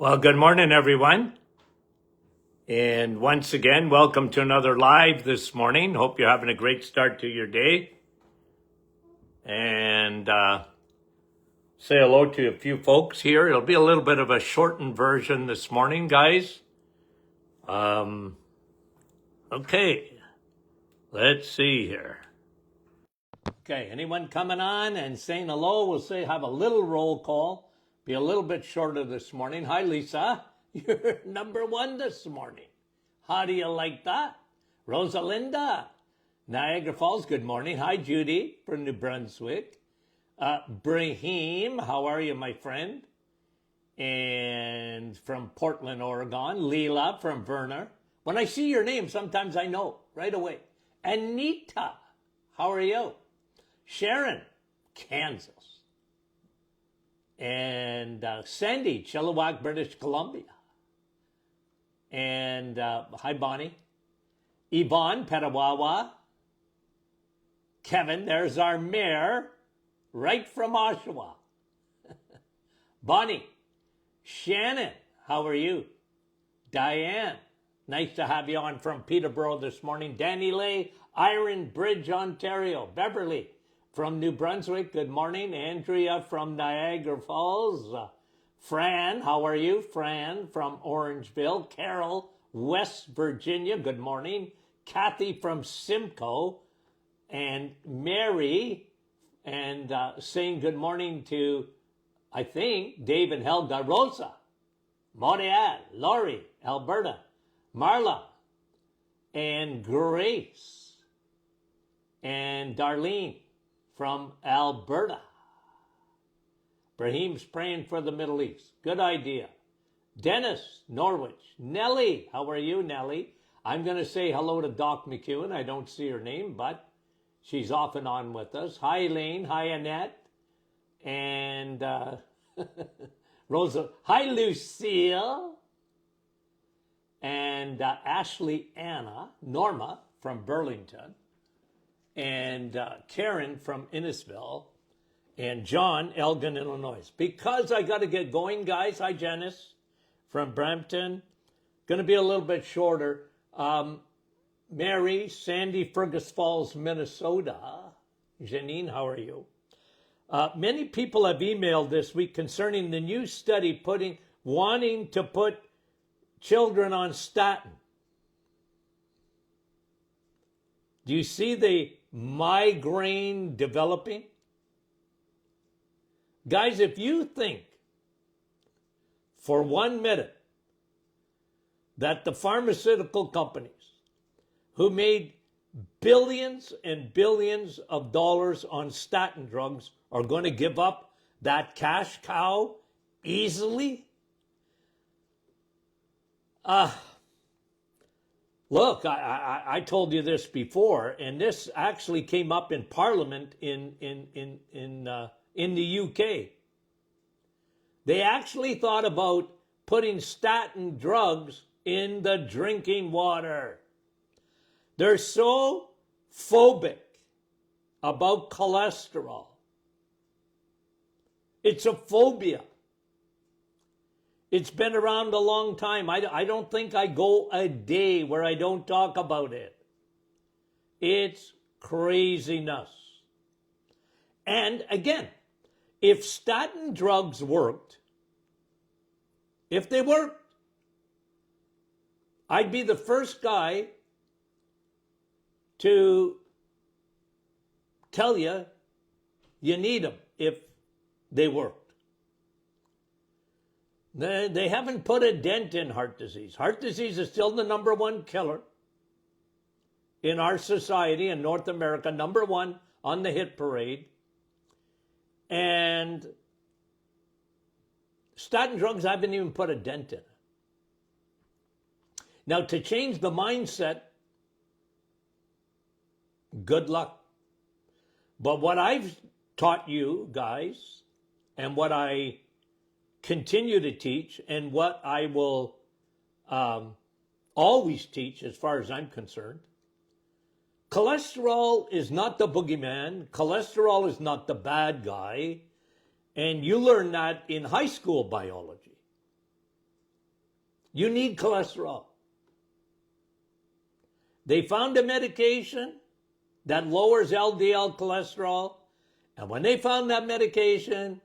Well, good morning, everyone. And once again, welcome to another live this morning. Hope you're having a great start to your day. And say hello to a few folks here. It'll be a little bit of a shortened version this morning, guys. Okay, let's see here. Okay, anyone coming on and saying hello? We'll say have a little roll call. Be a little bit shorter this morning. Hi, Lisa. You're number one this morning. How do you like that? Rosalinda, Niagara Falls, good morning. Hi, Judy from New Brunswick. Brahim, how are you, my friend? And from Portland, Oregon. Leela from Verner. When I see your name, sometimes I know right away. Anita, how are you? Sharon, Kansas. And Sandy, Chilliwack, British Columbia. And hi, Bonnie. Yvonne, Petawawa. Kevin, there's our mayor, right from Oshawa. Bonnie. Shannon, how are you? Diane, nice to have you on from Peterborough this morning. Danny Lay, Iron Bridge, Ontario. Beverly from New Brunswick, good morning. Andrea from Niagara Falls. Fran, how are you? Fran from Orangeville. Carol, West Virginia, good morning. Kathy from Simcoe. And Mary, and saying good morning to, I think, Dave and Helga. Rosa, Montreal, Laurie, Alberta. Marla, and Grace, and Darlene from Alberta. Brahim's praying for the Middle East. Good idea. Dennis, Norwich. Nellie, how are you, Nellie? I'm going to say hello to Doc McEwen. I don't see her name, but she's off and on with us. Hi, Elaine. Hi, Annette. And Rosa. Hi, Lucille. And Ashley Anna. Norma from Burlington. And Karen from Innisville. And John, Elgin, Illinois. Because I got to get going, guys. Hi, Janice from Brampton. Going to be a little bit shorter. Mary, Sandy, Fergus Falls, Minnesota. Janine, how are you? Many people have emailed this week concerning the new study wanting to put children on statin. Do you see the migraine developing? Guys, if you think for 1 minute that the pharmaceutical companies who made billions and billions of dollars on statin drugs are going to give up that cash cow easily? Look, I told you this before, and this actually came up in Parliament in the UK. They actually thought about putting statin drugs in the drinking water. They're so phobic about cholesterol. It's a phobia. It's been around a long time. I don't think I go a day where I don't talk about it. It's craziness. And again, if statin drugs worked, if they worked, I'd be the first guy to tell you you need them if they worked. They haven't put a dent in heart disease. Heart disease is still the number one killer in our society in North America, number one on the hit parade. And statin drugs haven't even put a dent in it. Now, to change the mindset, good luck. But what I've taught you guys, and what I continue to teach, and what I will always teach as far as I'm concerned, cholesterol is not the boogeyman. Cholesterol is not the bad guy. And you learn that in high school biology. You need cholesterol. They found a medication that lowers LDL cholesterol, and when they found that medication,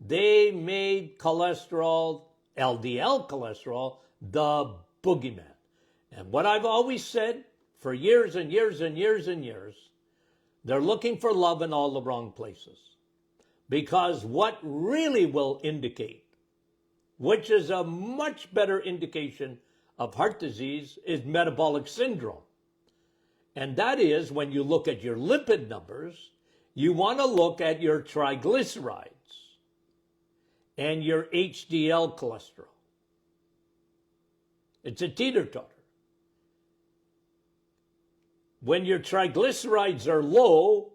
they made cholesterol, LDL cholesterol, the boogeyman. And what I've always said for years and years and years and years, they're looking for love in all the wrong places. Because what really will indicate, which is a much better indication of heart disease, is metabolic syndrome. And that is when you look at your lipid numbers, you want to look at your triglycerides and your HDL cholesterol. It's a teeter-totter. When your triglycerides are low,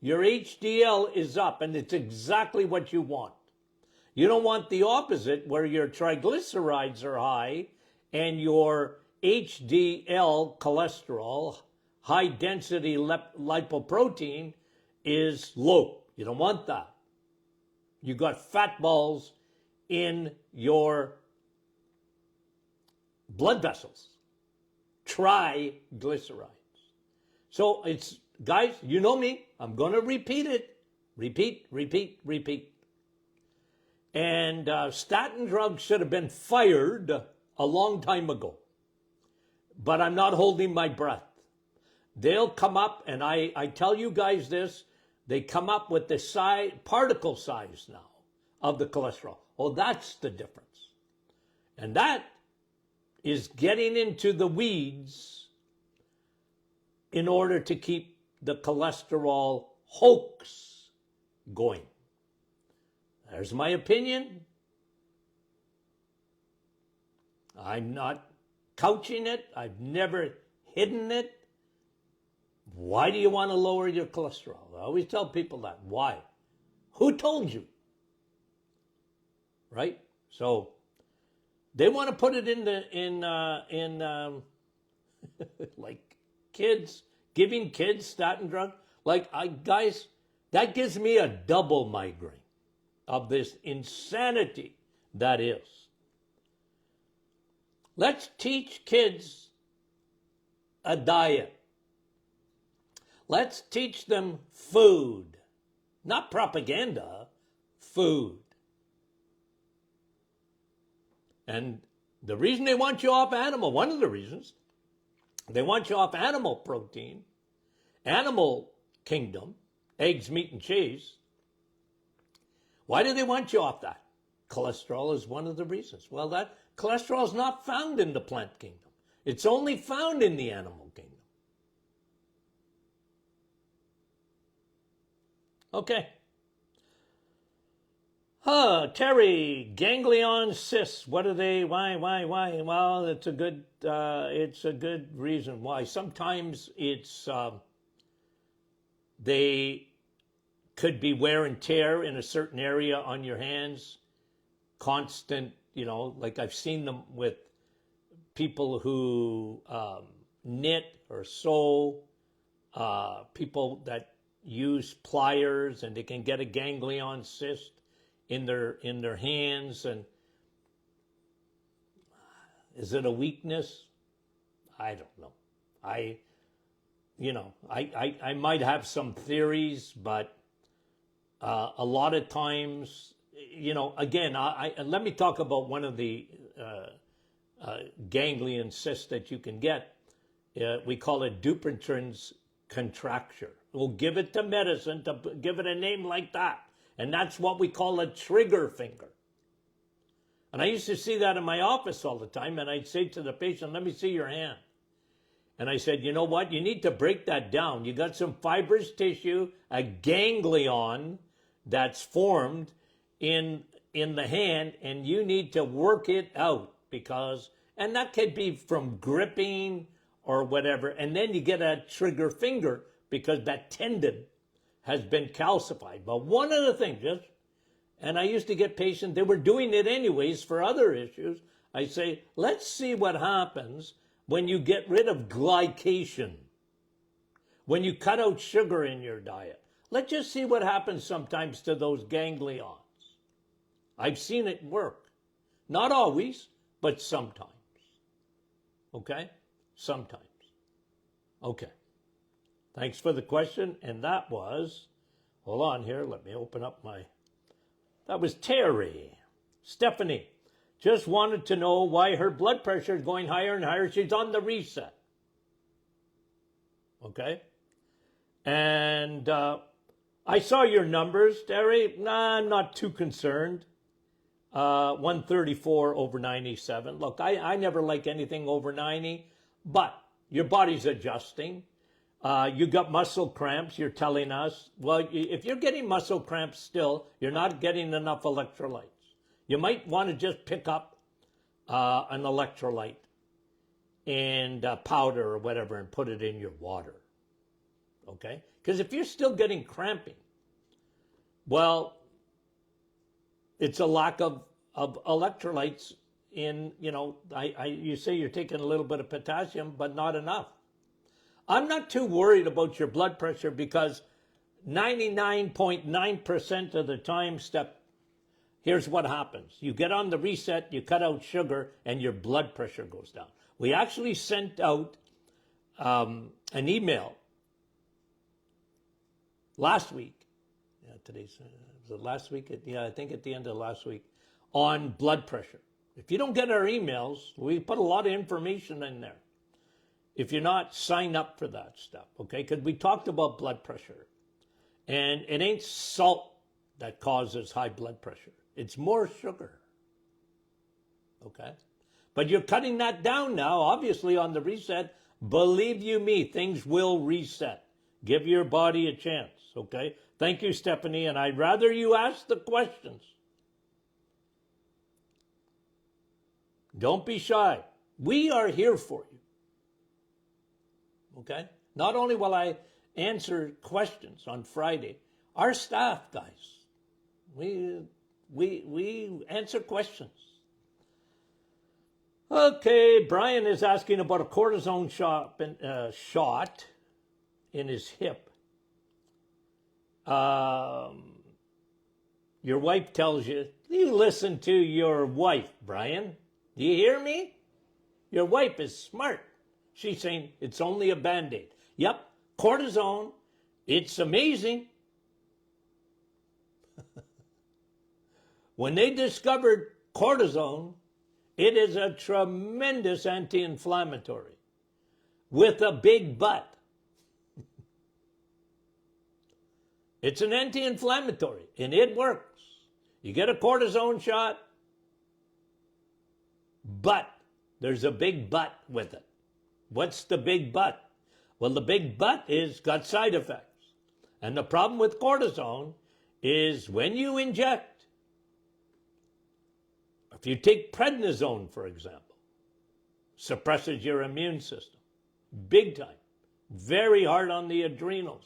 your HDL is up, and it's exactly what you want. You don't want the opposite, where your triglycerides are high and your HDL cholesterol, high-density lipoprotein, is low. You don't want that. You got fat balls in your blood vessels, triglycerides. So it's, guys, you know me, I'm going to repeat it. Repeat, repeat, repeat. And statin drugs should have been fired a long time ago. But I'm not holding my breath. They'll come up, and I tell you guys this, they come up with the particle size now of the cholesterol. Oh, that's the difference. And that is getting into the weeds in order to keep the cholesterol hoax going. There's my opinion. I'm not couching it. I've never hidden it. Why do you want to lower your cholesterol? I always tell people that. Why? Who told you? Right? So they want to put it in like kids, giving kids statin drug. Like, guys, that gives me a double migraine of this insanity that is. Let's teach kids a diet. Let's teach them food, not propaganda, food. And the reason they want you off animal, one of the reasons, they want you off animal protein, animal kingdom, eggs, meat, and cheese. Why do they want you off that? Cholesterol is one of the reasons. Well, that cholesterol is not found in the plant kingdom. It's only found in the animal kingdom. Okay. Terry, ganglion cysts. What are they? Why? Well, it's a good reason why. Sometimes it's they could be wear and tear in a certain area on your hands, constant. Like I've seen them with people who knit or sew, people that use pliers, and they can get a ganglion cyst in their hands. And is it a weakness? I don't know. I might have some theories, but a lot of times, again, let me talk about one of the ganglion cysts that you can get. We call it Dupuytren's contracture. We'll give it to medicine to give it a name like that. And that's what we call a trigger finger. And I used to see that in my office all the time, and I'd say to the patient, let me see your hand. And I said, you know what? You need to break that down. You got some fibrous tissue, a ganglion that's formed in the hand, and you need to work it out and that could be from gripping or whatever. And then you get a trigger finger because that tendon has been calcified. But one of the things, and I used to get patients, they were doing it anyways for other issues. I say, let's see what happens when you get rid of glycation, when you cut out sugar in your diet. Let's just see what happens sometimes to those ganglions. I've seen it work. Not always, but sometimes. Okay? Sometimes. Okay. Thanks for the question. And that was, hold on here, let me open up that was Terry. Stephanie just wanted to know why her blood pressure is going higher and higher. She's on the reset. Okay? And I saw your numbers, Terry. Nah, I'm not too concerned. 134 over 97. Look, I never like anything over 90, but your body's adjusting. You got muscle cramps, you're telling us. Well, if you're getting muscle cramps still, you're not getting enough electrolytes. You might want to just pick up an electrolyte and powder or whatever and put it in your water. Okay? Because if you're still getting cramping, well, it's a lack of electrolytes in, you say you're taking a little bit of potassium, but not enough. I'm not too worried about your blood pressure because 99.9% of the time, here's what happens. You get on the reset, you cut out sugar, and your blood pressure goes down. We actually sent out an email last week. Yeah, was it last week? Yeah, I think at the end of last week, on blood pressure. If you don't get our emails, we put a lot of information in there. If you're not, sign up for that stuff, okay? Because we talked about blood pressure. And it ain't salt that causes high blood pressure. It's more sugar, okay? But you're cutting that down now, obviously, on the reset. Believe you me, things will reset. Give your body a chance, okay? Thank you, Stephanie, and I'd rather you ask the questions. Don't be shy. We are here for you. Okay? Not only will I answer questions on Friday, our staff, guys, we answer questions. Okay, Brian is asking about a cortisone shot in his hip. Your wife tells you listen to your wife, Brian. Do you hear me? Your wife is smart. She's saying it's only a Band-Aid. Yep, cortisone, it's amazing. When they discovered cortisone, it is a tremendous anti-inflammatory with a big but. It's an anti-inflammatory and it works. You get a cortisone shot, but there's a big but with it. What's the big but? Well, the big but is got side effects. And the problem with cortisone is when you inject, if you take prednisone, for example, suppresses your immune system. Big time. Very hard on the adrenals.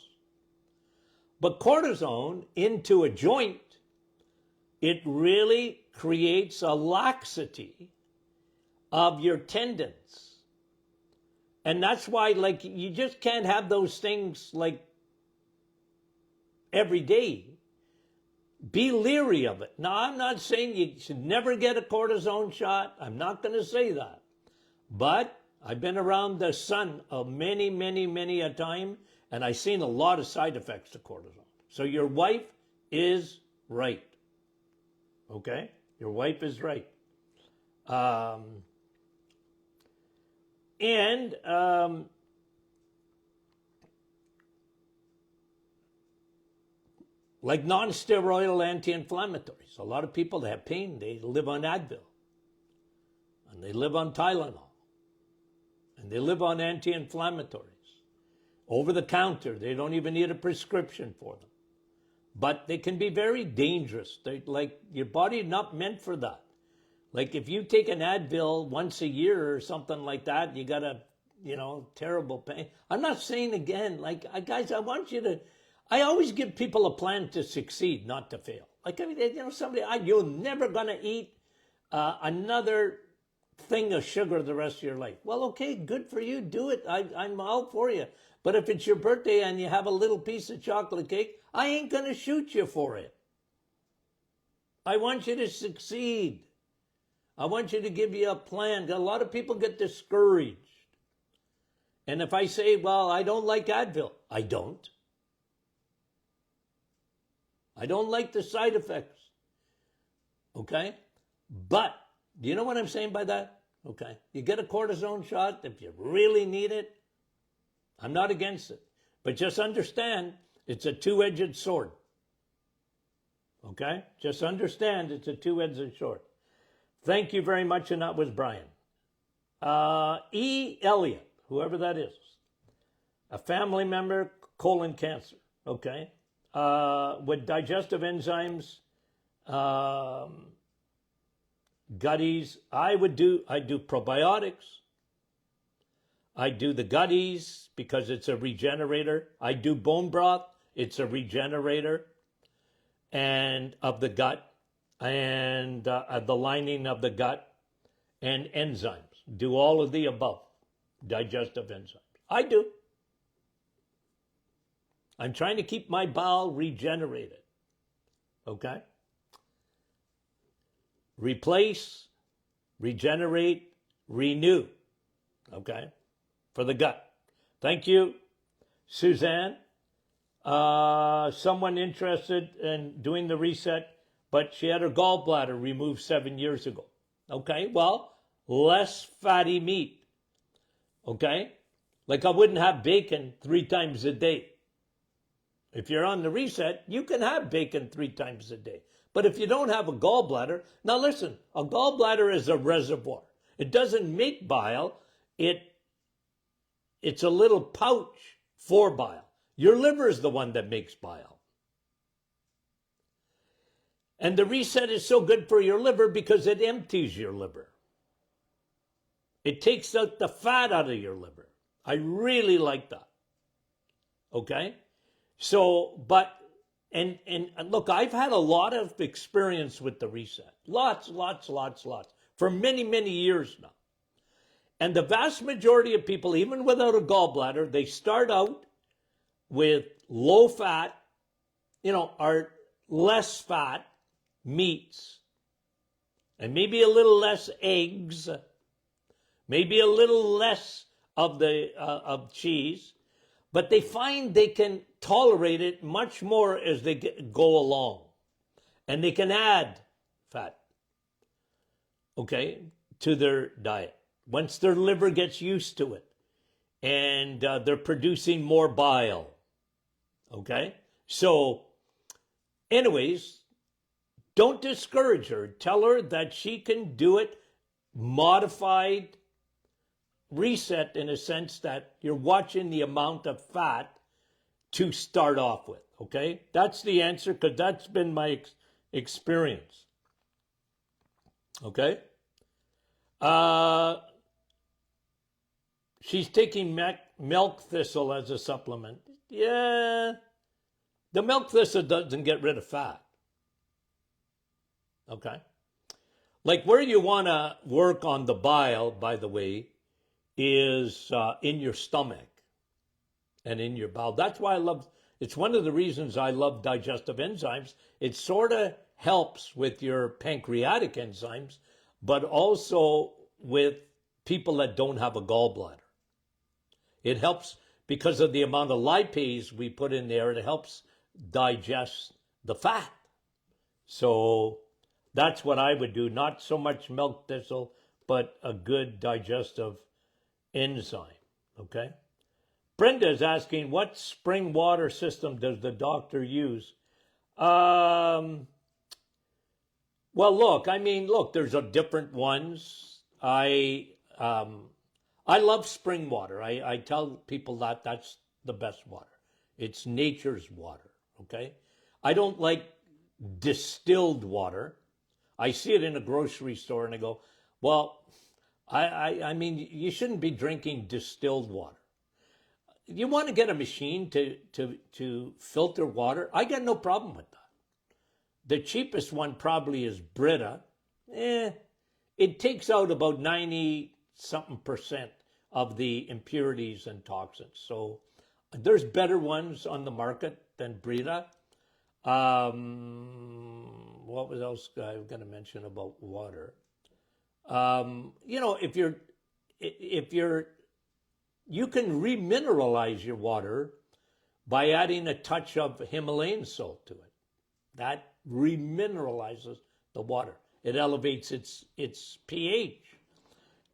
But cortisone into a joint, it really creates a laxity of your tendons. And that's why, you just can't have those things, every day. Be leery of it. Now, I'm not saying you should never get a cortisone shot. I'm not going to say that. But I've been around the sun many, many, many a time, and I've seen a lot of side effects to cortisone. So your wife is right. Okay? Your wife is right. Like non-steroidal anti-inflammatories. A lot of people that have pain, they live on Advil. And they live on Tylenol. And they live on anti-inflammatories. Over the counter, they don't even need a prescription for them. But they can be very dangerous. Your body is not meant for that. Like if you take an Advil once a year or something like that, you got a, terrible pain. I'm not saying again, guys, I want you to, I always give people a plan to succeed, not to fail. You're never going to eat another thing of sugar the rest of your life. Well, okay, good for you. Do it. I'm all for you. But if it's your birthday and you have a little piece of chocolate cake, I ain't going to shoot you for it. I want you to succeed. I want you to give you a plan. A lot of people get discouraged. And if I say, well, I don't like Advil, I don't. I don't like the side effects. Okay? But, do you know what I'm saying by that? Okay. You get a cortisone shot if you really need it. I'm not against it. But just understand, it's a two-edged sword. Okay? Just understand it's a two-edged sword. Thank you very much, and that was Brian. E. Elliott, whoever that is. A family member, colon cancer. Okay? With digestive enzymes, gutties, I do probiotics. I do the gutties because it's a regenerator. I do bone broth. It's a regenerator and of the gut and the lining of the gut and enzymes. Do all of the above, digestive enzymes. I do. I'm trying to keep my bowel regenerated. Okay? Replace, regenerate, renew. Okay? For the gut. Thank you, Suzanne. Someone interested in doing the reset, but she had her gallbladder removed 7 years ago. Okay? Well, less fatty meat. Okay? Like I wouldn't have bacon 3 times a day. If you're on the reset, you can have bacon 3 times a day. But if you don't have a gallbladder, now listen, a gallbladder is a reservoir. It doesn't make bile. It's a little pouch for bile. Your liver is the one that makes bile. And the reset is so good for your liver because it empties your liver. It takes out the fat out of your liver. I really like that. Okay? So, but, and look, I've had a lot of experience with the reset. Lots, for many, many years now. And the vast majority of people, even without a gallbladder, they start out with low fat, or less fat meats, and maybe a little less eggs, maybe a little less of of cheese, but they find they can tolerate it much more as they go along, and they can add fat, okay, to their diet once their liver gets used to it, and they're producing more bile. Okay? So, anyways, don't discourage her. Tell her that she can do it modified reset in a sense that you're watching the amount of fat to start off with. Okay? That's the answer because that's been my experience. Okay? She's taking milk thistle as a supplement. Yeah, the milk thistle doesn't get rid of fat. Okay? Like where you want to work on the bile, by the way, is in your stomach and in your bowel. That's why it's one of the reasons I love digestive enzymes. It sort of helps with your pancreatic enzymes, but also with people that don't have a gallbladder. It helps because of the amount of lipase we put in there. It helps digest the fat. So that's what I would do. Not so much milk thistle, but a good digestive enzyme. Okay? Brenda is asking, what spring water system does the doctor use? Well, look, there's different ones. I love spring water. I tell people that's the best water. It's nature's water, okay? I don't like distilled water. I see it in a grocery store and I go, well, I mean, you shouldn't be drinking distilled water. You want to get a machine to filter water? I got no problem with that. The cheapest one probably is Brita. It takes out about 90-something% of the impurities and toxins. So there's better ones on the market than Brita. What was else I was going to mention about water? if you're, you can remineralize your water by adding a touch of Himalayan salt to it. That remineralizes the water. It elevates its pH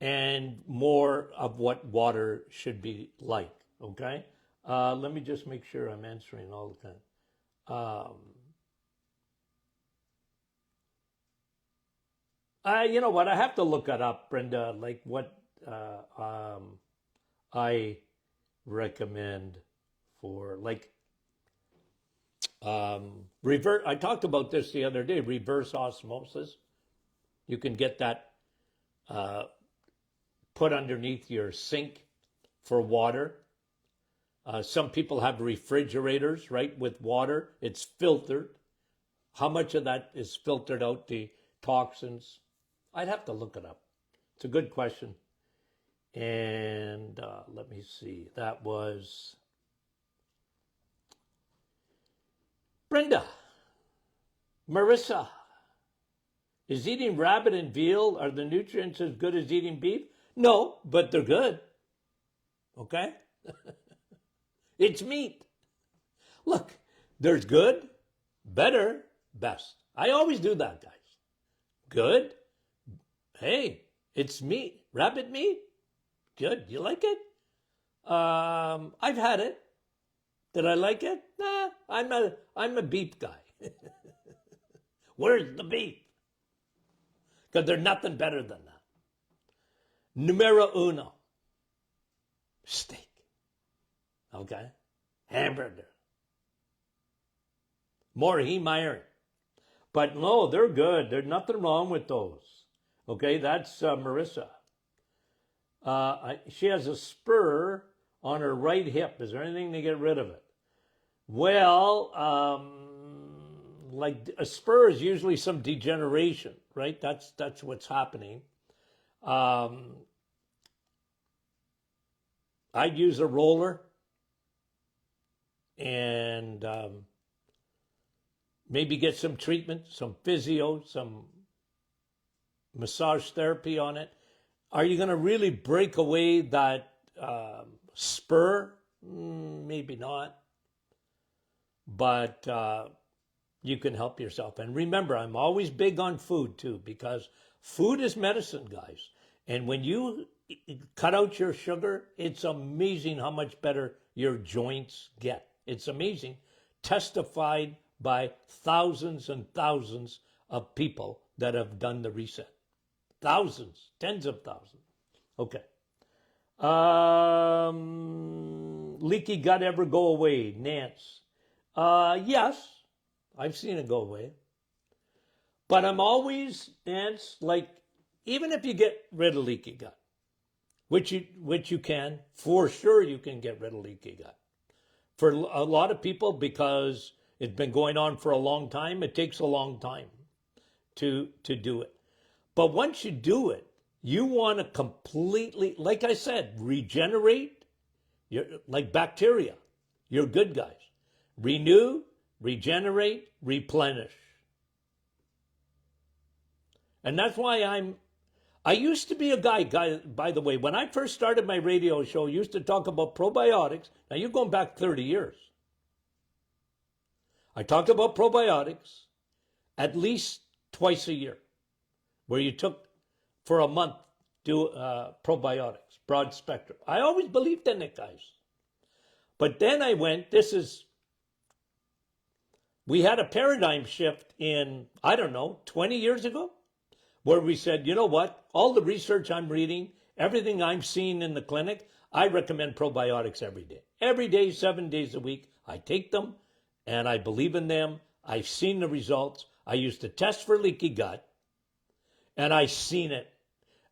and more of what water should be like. Okay, let me just make sure I'm answering all the time. You know what? I have to look it up, Brenda. Like what I recommend for like reverse. I talked about this the other day. Reverse osmosis. You can get that put underneath your sink for water. Some people have refrigerators, right, with water. It's filtered. How much of that is filtered out, the toxins? I'd have to look it up. It's a good question. And let me see. That was Brenda. Marissa. Is eating rabbit and veal, are the nutrients as good as eating beef? No, but they're good. Okay? It's meat. Look, there's good, better, best. I always do that, guys. Good. Hey, it's meat. Rabbit meat? Good. You like it? I've had it. Did I like it? Nah, I'm a beef guy. Where's the beef? Because there's nothing better than that. Numero uno. Steak. Okay? Hamburger. More heme iron. But no, they're good. There's nothing wrong with those. Okay, that's Marissa. She has a spur on her right hip. Is there anything to get rid of it? Well, like a spur is usually some degeneration, right? That's what's happening. I'd use a roller and maybe get some treatment, some physio, some massage therapy on it. Are you going to really break away that spur? Maybe not. But you can help yourself. And remember, I'm always big on food too, because food is medicine, guys. And when you cut out your sugar, it's amazing how much better your joints get. It's amazing. Testified by thousands and thousands of people that have done the reset. Thousands, tens of thousands. Okay. Leaky gut ever go away? Nance. Yes, I've seen it go away. But I'm always, Nance, like, even if you get rid of leaky gut, which you can, for sure you can get rid of leaky gut. For a lot of people, because it's been going on for a long time, it takes a long time to do it. But once you do it, you want to completely, like I said, regenerate, like bacteria. You're good guys. Renew, regenerate, replenish. And that's why I used to be a guy, by the way, when I first started my radio show, I used to talk about probiotics. Now you're going back 30 years. I talked about probiotics at least twice a year, where you took for a month probiotics, broad spectrum. I always believed in it, guys. But then I went, we had a paradigm shift in, 20 years ago, where we said, you know what, all the research I'm reading, everything I'm seeing in the clinic, I recommend probiotics every day. Every day, 7 days a week, I take them and I believe in them. I've seen the results. I used to test for leaky gut and I've seen it.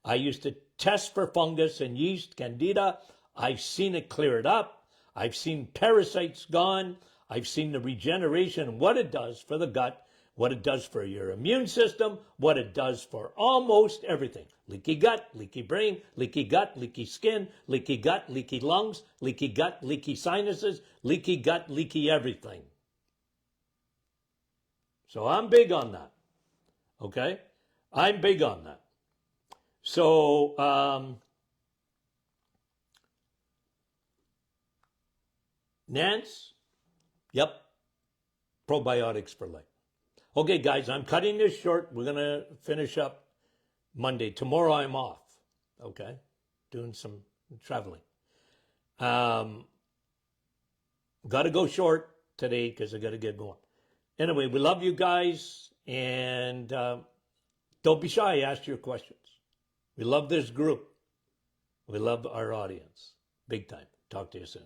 I used to test for fungus and yeast, candida. I've seen it clear it up. I've seen parasites gone. I've seen the regeneration, what it does for the gut, what it does for your immune system, what it does for almost everything. Leaky gut, leaky brain, leaky gut, leaky skin, leaky gut, leaky lungs, leaky gut, leaky sinuses, leaky gut, leaky everything. So I'm big on that. Okay? I'm big on that. So, Nance, yep, probiotics for life. Okay, guys, I'm cutting this short. We're going to finish up Monday. Tomorrow I'm off, okay? Doing some traveling. Got to go short today because I got to get going. Anyway, we love you guys, and don't be shy. Ask your questions. We love this group. We love our audience. Big time. Talk to you soon.